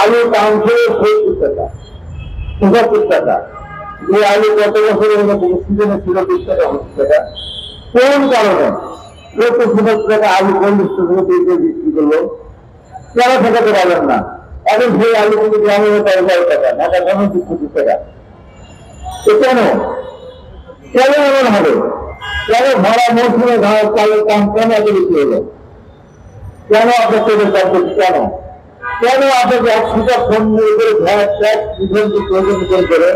আলু কাউন্সে 70 টাকা 75 টাকা, যে আলু গত বছরের সিজনে ছিল 20 টাকা 25 টাকা। কোন কারণে 70 টাকা আলু 40 টাকা বিক্রি করলো? কেন ঠেকাতে পারবেন না? এখন সেই আলু কিন্তু গ্রামে 11 টাকা, ঢাকা কেন 25 টাকা? কেন কেন এমন হবে? কেন ভরা মৌসুমে ধান চালের দাম কেন এত বেশি হলো? কেন আপনাদের দাম বেশি? কেন কেন আপনাকে 100টা ফোন করে ভ্যাট ট্যাক্স প্রয়োজন করে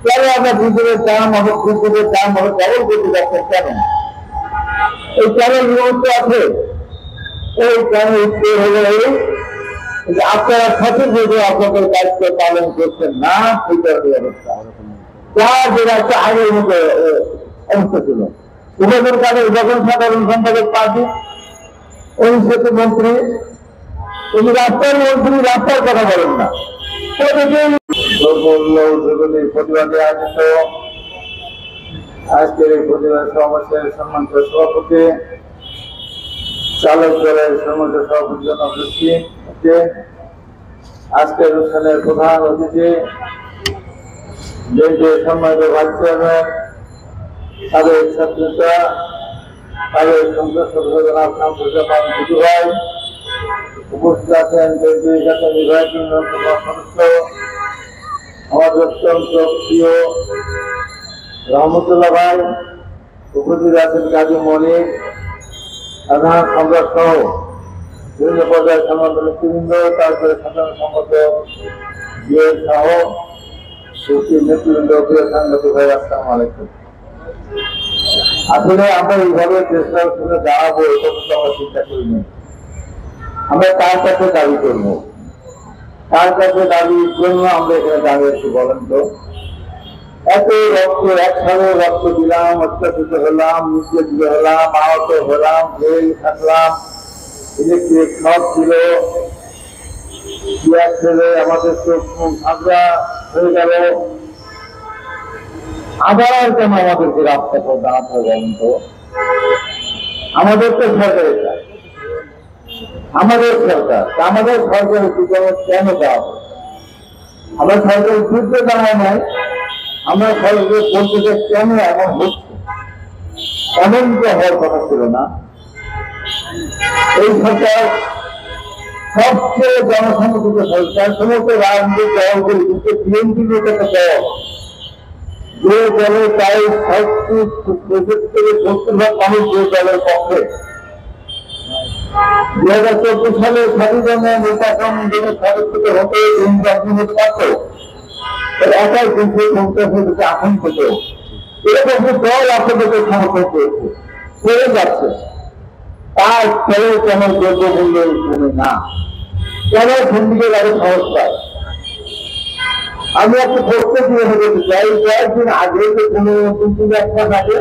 কেন আপনার ডিজেলের দাম হবে, ফুটের দাম হবে ডবল করতে যাচ্ছেন? কেন? এই চ্যানেল বিভক্ত আছে। এই চ্যানেল হলো আপনারা সঠিকভাবে আপনাদের দায়িত্ব পালন করছেন না, সেই কারণে অবস্থা যেটা একটা আগের মতো অবস্থা ছিল। উপজেলা কাদের যখন সাধারণ সম্পাদক পার্টি ওই সেতু মন্ত্রী, উনি রাস্তার মন্ত্রী, রাস্তার কথা বলেন না। প্রতিবাদে আয়োজিত আজকের এই প্রতিবাদ সমাবেশের সম্মানিত সভাপতি, চালক দলের সম্মানিত সভাপতি জনপ্রতিনিধি, আজকের অনুষ্ঠানের প্রধান অতিথি যে সম্মানিত ভাইস চেয়ারম্যান, তাদের ছাত্রতা, তাদের সংসদ সদস্য ভাই উপস্থিত আছেন, নির্বাহী সদস্য আমাদের অত্যন্ত প্রিয় রহমতুল্লাহ ভাই, উপস্থিত আছেন কাজী মনির, সাধারণ সম্রাট সহ বিভিন্ন পর্যায়ের সম্মানিত নেতৃবৃন্দ, তারপরে সাধারণ সম্পাদক সহ নেতৃবৃন্দ, প্রিয় সাংবাদিক ভাই, আসসালামু আলাইকুম। আসলে আমরা এইভাবে চেষ্টার সঙ্গে দাঁড়াবো এটা কিন্তু আমরা চিন্তা করিনি। আমরা তার কাছে দাবি করবো, তার কাছে দাবির জন্য আমরা এখানে দাঁড়িয়েছি। বলেন তো, এত রক্ত, এক সালে রক্ত দিলাম, অত্যাচিত হলাম, নির্যাতিত হলাম, আহত হলাম, জেল থাকলাম, ইলেকট্রিক শক ছিল, পেঁয়াজ ছেলে আমাদের চোখ মুখ ঝাঁকড়া হয়ে গেল, আবার কেন আমাদেরকে রাস্তা পর দাঁড়াতে হবে? বলেন তো, আমাদের তো সরকারের কাজ, আমাদের সরকার, আমাদের সরকারের বিজ্ঞাপন কেন দেওয়া হবে? আমরা সরকারের যুদ্ধে দাঁড়ায় নাই, আমরা সরকারের বলতে চাই কেন এমন হচ্ছে? এমন তো হওয়ার কথা ছিল না। এই সরকার সবচেয়ে জনসমর্থিত সরকার, সমস্ত রাজনৈতিক দলগুলি কিন্তু বিএনপি একটা দল, যে দলের প্রায় 70% মানুষ যে দলের পক্ষে। 2014 সালে স্বাধীনতা নির্বাচন সদস্য হতে পারত, একাই কিন্তু সন্ত্রাসীদেরকে আতঙ্ক পেত। এরকম দল আপনাদেরকে সমর্থন করেছে, করে যাচ্ছে। তার ছেলে কেন যোগ্য মূল্য কমে না? কেন সিন্ডিকেট আরো সহজ পায়? আমি একটা প্রশ্ন দিয়ে হতে চাই, কয়েকদিন আগে যে কোনো 2-3 একটা থাকে